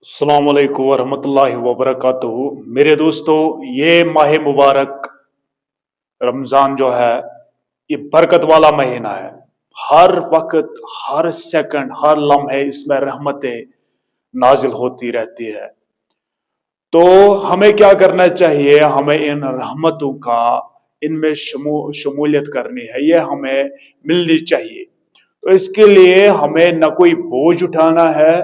अस्सलाम वालेकुम वरहमतुल्लाहि वबरकातुहू। मेरे दोस्तों, ये माह मुबारक रमज़ान जो है, ये बरकत वाला महीना है। हर वक्त, हर सेकंड, हर लम्हे इसमें रहमतें नाजिल होती रहती है। तो हमें क्या करना चाहिए? हमें इन रहमतों का इनमें शमूलियत करनी है, ये हमें मिलनी चाहिए। तो इसके लिए हमें ना कोई बोझ उठाना है,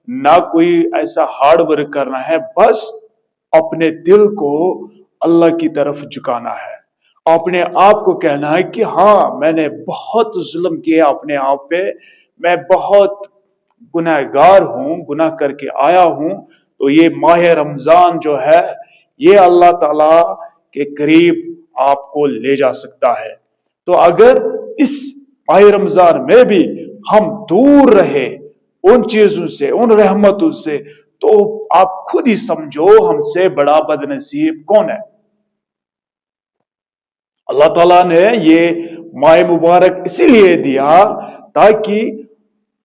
ना कोई ऐसा हार्ड वर्क करना है, बस अपने दिल को अल्लाह की तरफ झुकाना है। अपने आप को कहना है कि हाँ, मैंने बहुत जुल्म किया अपने आप पे, मैं बहुत गुनहगार हूं, गुनाह करके आया हूं। तो ये माह रमजान जो है, ये अल्लाह ताला के करीब आपको ले जा सकता है। तो अगर इस माह रमजान में भी हम दूर रहे उन चीजों से, उन रहमतों से, तो आप खुद ही समझो हमसे बड़ा बदनसीब कौन है। अल्लाह ताला ने ये माह मुबारक इसीलिए दिया ताकि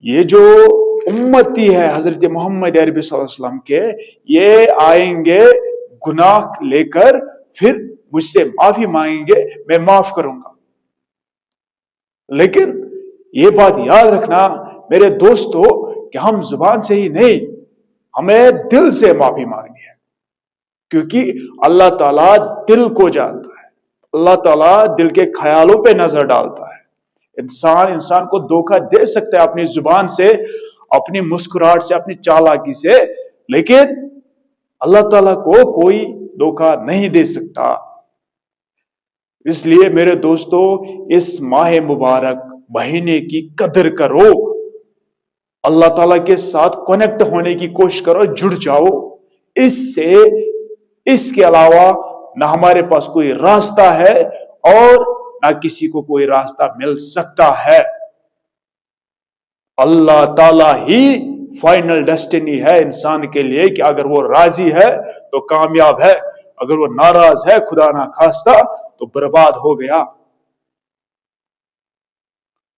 ये जो उम्मती है हजरत मोहम्मद अरबी सल्लल्लाहु अलैहि वसल्लम के, ये आएंगे गुनाह लेकर, फिर मुझसे माफी मांगेंगे, मैं माफ करूंगा। लेकिन ये बात याद रखना मेरे दोस्तों कि हम जुबान से ही नहीं, हमें दिल से माफी मांगनी है, क्योंकि अल्लाह ताला दिल को जानता है। अल्लाह ताला दिल के ख्यालों पे नजर डालता है। इंसान इंसान को धोखा दे सकता है अपनी जुबान से, अपनी मुस्कुराहट से, अपनी चालाकी से, लेकिन अल्लाह ताला को कोई धोखा नहीं दे सकता। इसलिए मेरे दोस्तों, इस माह मुबारक महीने की कदर करो, अल्लाह ताला के साथ कनेक्ट होने की कोशिश करो, जुड़ जाओ। इससे इसके अलावा ना हमारे पास कोई रास्ता है और ना किसी को कोई रास्ता मिल सकता है। अल्लाह ताला ही फाइनल डेस्टिनी है इंसान के लिए कि अगर वो राजी है तो कामयाब है, अगर वो नाराज है, खुदा ना खास्ता, तो बर्बाद हो गया।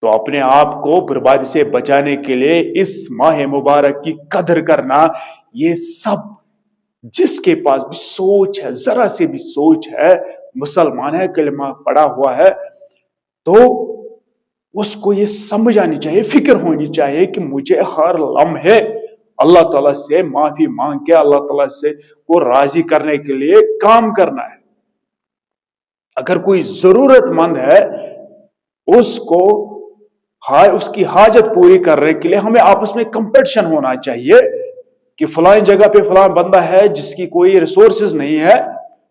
तो अपने आप को बर्बादी से बचाने के लिए इस माह मुबारक की कदर करना, ये सब जिसके पास भी सोच है, जरा से भी सोच है, मुसलमान है, कलमा पड़ा हुआ है, तो उसको ये समझ आनी चाहिए, फिक्र होनी चाहिए कि मुझे हर लम्हे अल्लाह ताला से माफी मांग के अल्लाह ताला से को राजी करने के लिए काम करना है। अगर कोई जरूरतमंद है, उसको उसकी हाजत पूरी करने के लिए हमें आपस में कंपटीशन होना चाहिए कि फलां जगह पे फलां बंदा है जिसकी कोई रिसोर्सेज नहीं है,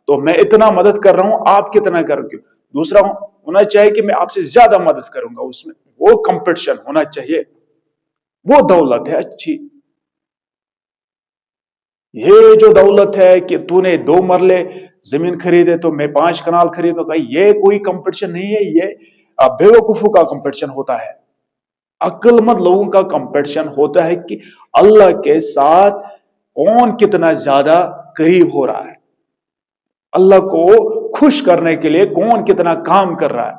तो मैं इतना मदद कर रहा हूं, आप कितना करोगे। दूसरा होना चाहिए कि मैं आपसे ज्यादा मदद करूंगा, उसमें वो कंपटीशन होना चाहिए। वो दौलत है अच्छी। ये जो दौलत है कि तूने 2 मरले जमीन खरीदे तो मैं 5 कनाल खरीदूंगा, ये कोई कंपटीशन नहीं है। ये बेवकूफों का कंपटीशन होता है। अक्लमंद लोगों का कंपटीशन होता है कि अल्लाह के साथ कौन कितना ज्यादा करीब हो रहा है, अल्लाह को खुश करने के लिए कौन कितना काम कर रहा है।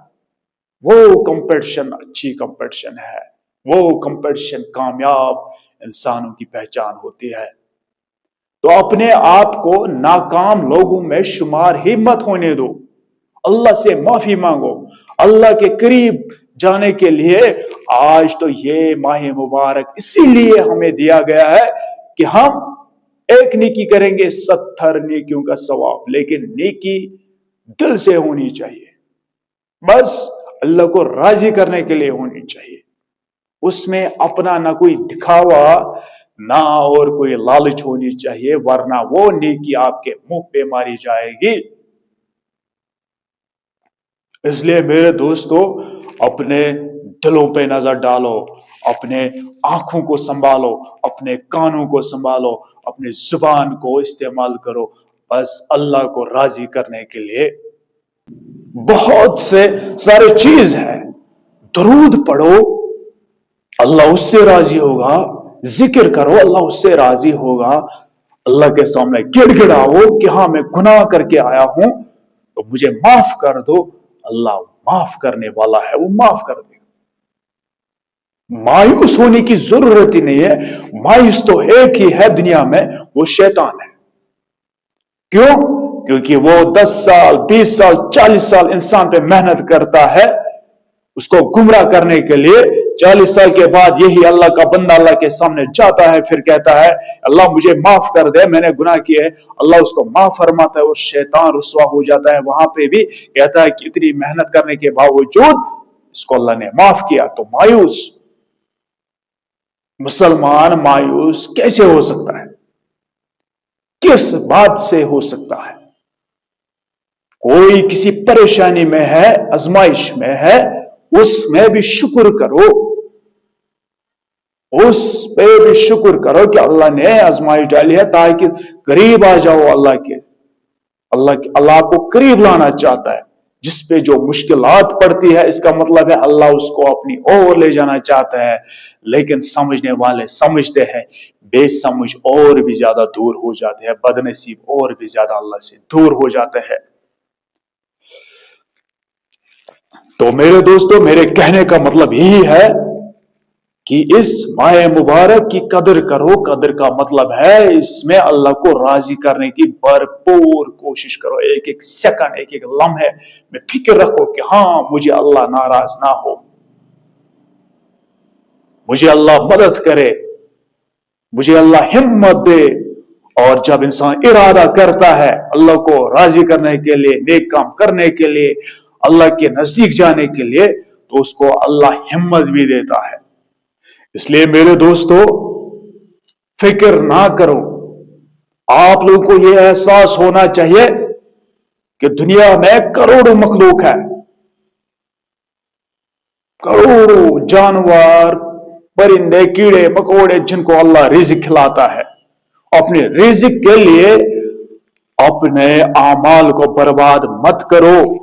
वो कंपटीशन अच्छी कंपटीशन है, वो कंपटीशन कामयाब इंसानों की पहचान होती है। तो अपने आप को नाकाम लोगों में शुमार ही मत होने दो। अल्लाह से माफी मांगो, अल्लाह के करीब जाने के लिए। आज तो ये माह मुबारक इसीलिए हमें दिया गया है कि हम एक नेकी करेंगे, 70 नेकियों का सवाब, लेकिन नेकी दिल से होनी चाहिए, बस अल्लाह को राजी करने के लिए होनी चाहिए। उसमें अपना ना कोई दिखावा, ना और कोई लालच होनी चाहिए, वरना वो नेकी आपके मुंह पे मारी जाएगी। इसलिए मेरे दोस्तों, अपने दिलों पे नजर डालो, अपने आंखों को संभालो, अपने कानों को संभालो, अपनी जुबान को इस्तेमाल करो, बस अल्लाह को राजी करने के लिए। बहुत से सारे चीज है। दरूद पढ़ो, अल्लाह उससे राजी होगा। जिक्र करो, अल्लाह उससे राजी होगा। अल्लाह के सामने गिड़गिड़ाओ कि हाँ, मैं गुनाह करके आया हूं, तो मुझे माफ कर दो। अल्लाह माफ करने वाला है, वो माफ कर देगा। मायूस होने की जरूरत ही नहीं है। मायूस तो एक ही है दुनिया में, वो शैतान है। क्यों? क्योंकि वो 10 साल 20 साल 40 साल इंसान पे मेहनत करता है उसको गुमराह करने के लिए। 40 साल के बाद यही अल्लाह का बंदा अल्लाह के सामने जाता है, फिर कहता है अल्लाह मुझे माफ कर दे, मैंने गुनाह किए। अल्लाह उसको माफ फरमाता है और शैतान रुसवा हो जाता है। वहां पे भी कहता है कि इतनी मेहनत करने के बावजूद इसको अल्लाह ने माफ किया। तो मायूस मुसलमान मायूस कैसे हो सकता है? किस बात से हो सकता है? कोई किसी परेशानी में है, आजमाइश में है, उसमें भी शुक्र करो, उस पे भी शुक्र करो कि अल्लाह ने आजमाइश डाली है ताकि करीब आ जाओ अल्लाह के। अल्लाह आपको करीब लाना चाहता है। जिस पे जो मुश्किलात पड़ती है, इसका मतलब है अल्लाह उसको अपनी ओर ले जाना चाहता है। लेकिन समझने वाले समझते हैं, बेसमझ और भी ज्यादा दूर हो जाते हैं, बदनसीब और भी ज्यादा अल्लाह से दूर हो जाते हैं। तो मेरे दोस्तों, मेरे कहने का मतलब यही है कि इस माह मुबारक की कदर करो। कदर का मतलब है इसमें अल्लाह को राजी करने की भरपूर कोशिश करो। एक एक सेकंड, एक एक लम्हे में फिक्र रखो कि हाँ, मुझे अल्लाह नाराज ना हो, मुझे अल्लाह मदद करे, मुझे अल्लाह हिम्मत दे। और जब इंसान इरादा करता है अल्लाह को राजी करने के लिए, नेक काम करने के लिए, अल्लाह के नजदीक जाने के लिए, तो उसको अल्लाह हिम्मत भी देता है। इसलिए मेरे दोस्तों, फिक्र ना करो। आप लोगों को यह एहसास होना चाहिए कि दुनिया में करोड़ों मखलूक है, करोड़ों जानवर, परिंदे, कीड़े मकोड़े, जिनको अल्लाह रिज़्क खिलाता है। अपने रिज़्क के लिए अपने आमाल को बर्बाद मत करो।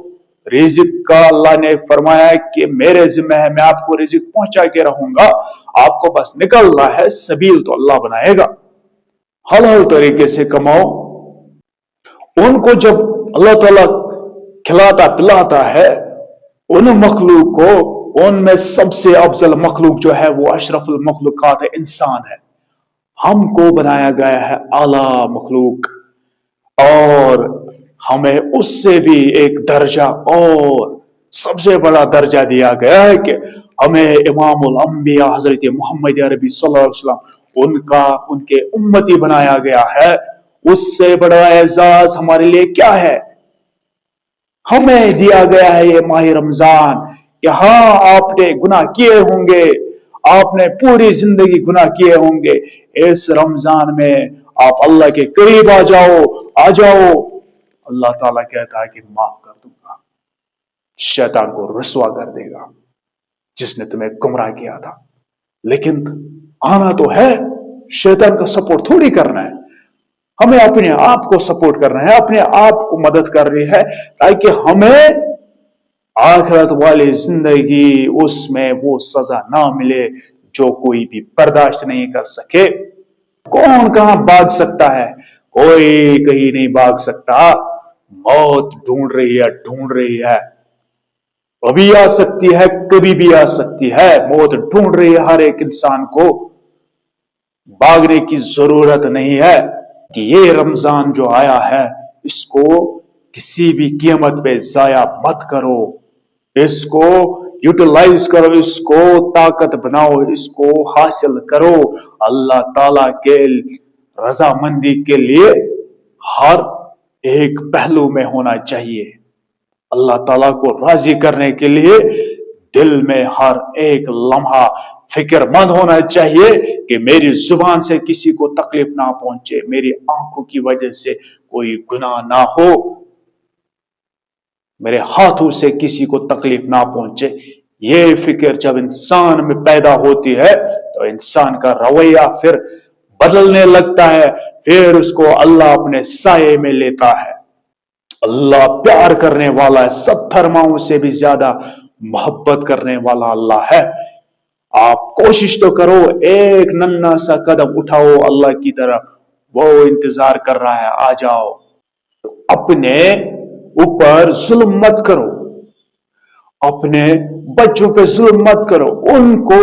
रिज़्क का अल्लाह ने फरमाया कि मेरे जिम्मे है, मैं आपको रिज़्क पहुंचा के रहूंगा, आपको बस निकलना है, सबील तो अल्लाह बनाएगा। हलाल तरीके से कमाओ। उनको जब अल्लाह ताला खिलाता पिलाता है, उन मखलूक को, उनमें सबसे अफजल मखलूक जो है वो अशरफुल मखलूकात है, इंसान है। हमको बनाया गया है आला मखलूक, और हमें उससे भी एक दर्जा और सबसे बड़ा दर्जा दिया गया है कि हमें इमामुल अंबिया हजरत मोहम्मद अरबी सल्लल्लाहु अलैहि वसल्लम उनके उम्मती बनाया गया है। उससे बड़ा एजाज हमारे लिए क्या है? हमें दिया गया है ये माह रमजान कि हाँ, आपने गुनाह किए होंगे, आपने पूरी जिंदगी गुनाह किए होंगे, इस रमजान में आप अल्लाह के करीब आ जाओ, आ जाओ। अल्लाह ताला कहता है कि माफ कर दूंगा, शैतान को रुसवा कर देगा जिसने तुम्हें गुमराह किया था। लेकिन आना तो है, शैतान का सपोर्ट थोड़ी करना है, हमें अपने आप को सपोर्ट करना है, अपने आप को मदद करनी है, ताकि हमें आखिरत वाली जिंदगी उसमें वो सजा ना मिले जो कोई भी बर्दाश्त नहीं कर सके। कौन कहां भाग सकता है? कोई कहीं नहीं भाग सकता। मौत ढूंढ रही है, अभी आ सकती है, कभी भी आ सकती है। मौत ढूंढ रही है हर एक इंसान को। भागने की जरूरत नहीं है कि ये रमजान जो आया है, इसको किसी भी कीमत पे जाया मत करो, इसको यूटिलाइज करो, इसको ताकत बनाओ, इसको हासिल करो। अल्लाह ताला के रजामंदी के लिए हर एक पहलू में होना चाहिए। अल्लाह ताला को राजी करने के लिए दिल में हर एक लम्हा फिक्रमंद होना चाहिए कि मेरी जुबान से किसी को तकलीफ ना पहुंचे, मेरी आंखों की वजह से कोई गुनाह ना हो, मेरे हाथों से किसी को तकलीफ ना पहुंचे। ये फिक्र जब इंसान में पैदा होती है तो इंसान का रवैया फिर बदलने लगता है, फिर उसको अल्लाह अपने साये में लेता है। अल्लाह प्यार करने वाला है, सब धर्मों से भी ज्यादा मोहब्बत करने वाला अल्लाह है। आप कोशिश तो करो, एक नन्हा सा कदम उठाओ अल्लाह की तरफ, वो इंतजार कर रहा है, आ जाओ। तो अपने ऊपर जुल्म मत करो, अपने बच्चों पे जुल्म मत करो, उनको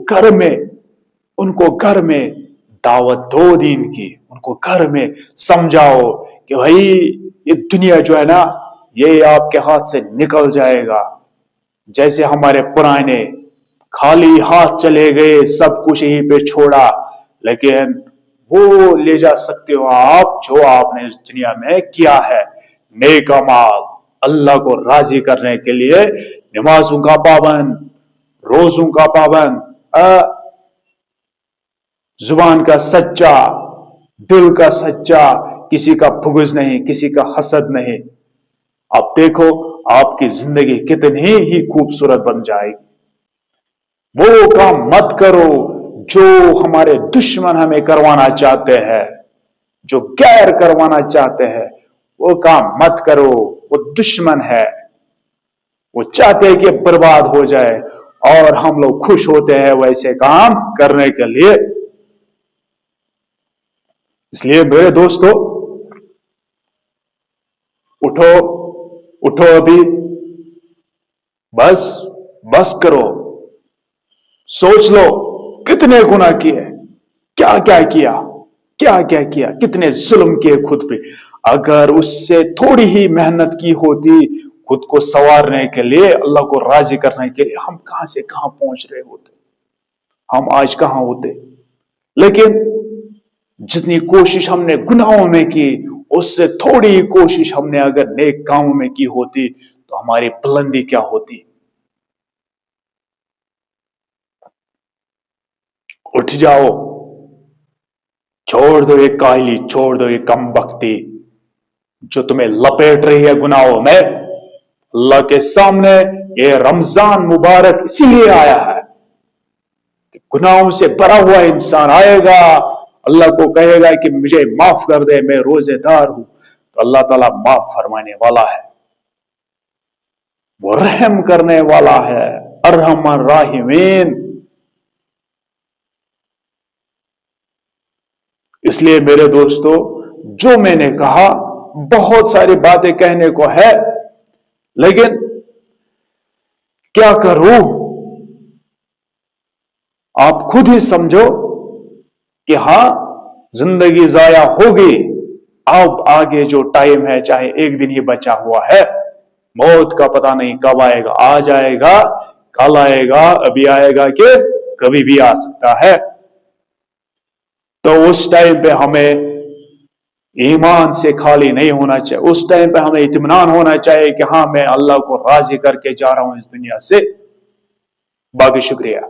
घर में दावत दो दीन की, उनको घर में समझाओ कि भाई ये दुनिया जो है ना, ये आपके हाथ से निकल जाएगा। जैसे हमारे पुराने खाली हाथ चले गए, सब कुछ यहीं पे छोड़ा, लेकिन वो ले जा सकते हो आप जो आपने इस दुनिया में किया है। नेक अमाल, अल्लाह को राजी करने के लिए नमाजों का पाबंद, रोजों का पाबंद, जुबान का सच्चा, दिल का सच्चा, किसी का बुग़्ज़ नहीं, किसी का हसद नहीं। अब देखो आपकी जिंदगी कितनी ही खूबसूरत बन जाएगी। वो काम मत करो जो हमारे दुश्मन हमें करवाना चाहते हैं, जो गैर करवाना चाहते हैं, वो काम मत करो। वो दुश्मन है, वो चाहते हैं कि बर्बाद हो जाए, और हम लोग खुश होते हैं वैसे काम करने के लिए। इसलिए मेरे दोस्तों, उठो उठो, अभी बस करो। सोच लो कितने गुनाह किए, क्या क्या किया, कितने जुल्म किए खुद पे। अगर उससे थोड़ी ही मेहनत की होती खुद को संवारने के लिए, अल्लाह को राजी करने के लिए, हम कहां से कहां पहुंच रहे होते, हम आज कहां होते। लेकिन जितनी कोशिश हमने गुनाहों में की, उससे थोड़ी ही कोशिश हमने अगर नेक कामों में की होती तो हमारी बुलंदी क्या होती। उठ जाओ, छोड़ दो ये काहली, छोड़ दो ये कमबख्ती जो तुम्हें लपेट रही है गुनाहों में। अल्लाह के सामने ये रमजान मुबारक इसीलिए आया है कि गुनाहों से भरा हुआ इंसान आएगा, अल्लाह को कहेगा कि मुझे माफ कर दे, मैं रोजेदार हूं, तो अल्लाह ताला माफ फरमाने वाला है, वो रहम करने वाला है, अरहमर राहिमीन। इसलिए मेरे दोस्तों, जो मैंने कहा, बहुत सारी बातें कहने को है, लेकिन क्या करूं, आप खुद ही समझो कि हां, जिंदगी जाया होगी। अब आगे जो टाइम है, चाहे एक दिन ही बचा हुआ है, मौत का पता नहीं कब आएगा, आज आएगा, कल आएगा, अभी आएगा कि कभी भी आ सकता है। तो उस टाइम पे हमें ईमान से खाली नहीं होना चाहिए। उस टाइम पे हमें इत्मीनान होना चाहिए कि हां, मैं अल्लाह को राजी करके जा रहा हूं इस दुनिया से। बाकी शुक्रिया।